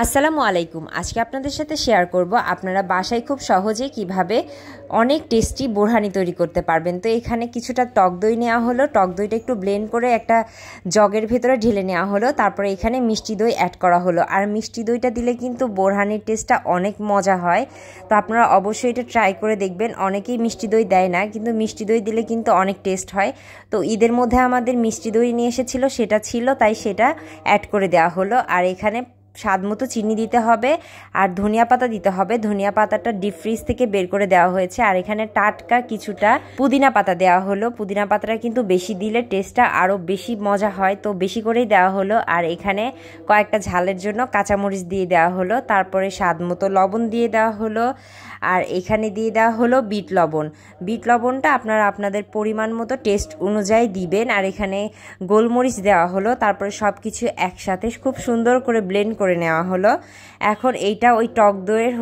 আসসালামু আলাইকুম। আজকে আপনাদের সাথে শেয়ার করব আপনারা বাসায় খুব সহজে কিভাবে অনেক টেস্টি বোরহানি তৈরি করতে পারবেন। তো এখানে কিছুটা টক দই নেওয়া হলো, টক দইটা একটু ব্লেন্ড করে একটা জগের ভেতরে ঢেলে নেওয়া হলো, তারপরে এখানে মিষ্টি দই অ্যাড করা হলো। আর মিষ্টি দইটা দিলে কিন্তু বোরহানির টেস্টটা অনেক মজা হয়। তো আপনারা অবশ্যই এটা ট্রাই করে দেখবেন। অনেকেই মিষ্টি দই দেয় না, কিন্তু মিষ্টি দই দিলে কিন্তু অনেক টেস্ট হয়। তো ঈদের মধ্যে আমাদের মিষ্টি দই নিয়ে এসেছিল, সেটা ছিল, তাই সেটা অ্যাড করে দেওয়া হলো। আর এখানে স্বাদ মতো চিনি দিতে হবে আর ধনিয়া পাতা দিতে হবে। ধনিয়া পাতাটা ডিপ ফ্রিজ থেকে বের করে দেওয়া হয়েছে। আর এখানে টাটকা কিছুটা পুদিনা পাতা দেওয়া হলো। পুদিনা পাতাটা কিন্তু বেশি দিলে টেস্টটা আরও বেশি মজা হয়, তো বেশি করেই দেওয়া হলো। আর এখানে কয়েকটা ঝালের জন্য কাঁচামরিচ দিয়ে দেওয়া হলো। তারপরে স্বাদ মতো লবণ দিয়ে দেওয়া হলো। আর এখানে দিয়ে দেওয়া হলো বিট লবণ। বিট লবণটা আপনারা আপনাদের পরিমাণ মতো টেস্ট অনুযায়ী দিবেন। আর এখানে গোলমরিচ দেওয়া হলো। তারপরে সব কিছু একসাথে খুব সুন্দর করে ব্লেন্ড করে নেওয়া হলো। এখন এইটা ওই টক দইয়ের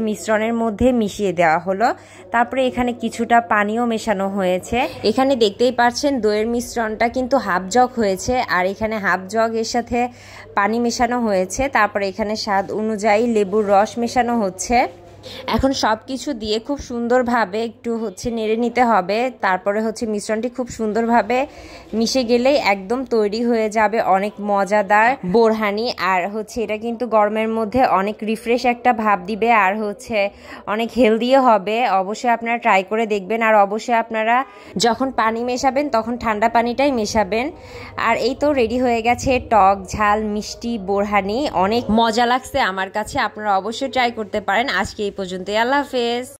মিশ্রণের মধ্যে মিশিয়ে দেওয়া হলো। তারপরে এখানে কিছুটা পানিও মেশানো হয়েছে। এখানে দেখতেই পাচ্ছেন দইয়ের মিশ্রণটা কিন্তু হাফ জগ হয়েছে, আর এখানে হাফ জগ এর সাথে পানি মেশানো হয়েছে। তারপরে এখানে স্বাদ অনুযায়ী লেবুর রস মেশানো হচ্ছে। এখন সব কিছু দিয়ে খুব সুন্দরভাবে একটু নেড়ে নিতে হবে। তারপরে মিশ্রণটি খুব সুন্দরভাবে মিশে গেলেই একদম তৈরি হয়ে যাবে অনেক মজাদার বোরহানি। আর এটা কিন্তু গরমের মধ্যে অনেক রিফ্রেশ একটা ভাব দিবে, আর অনেক হেলদিও হবে। অবশ্যই আপনারা ট্রাই করে দেখবেন। আর অবশ্যই আপনারা যখন পানি মেশাবেন তখন ঠান্ডা পানিটাই মেশাবেন। আর এই তো রেডি হয়ে গেছে টক ঝাল মিষ্টি বোরহানি। অনেক মজা লাগছে আমার কাছে, আপনারা অবশ্যই ট্রাই করতে পারেন। আজকে এই পর্যন্তই, আল্লাহ হাফেজ।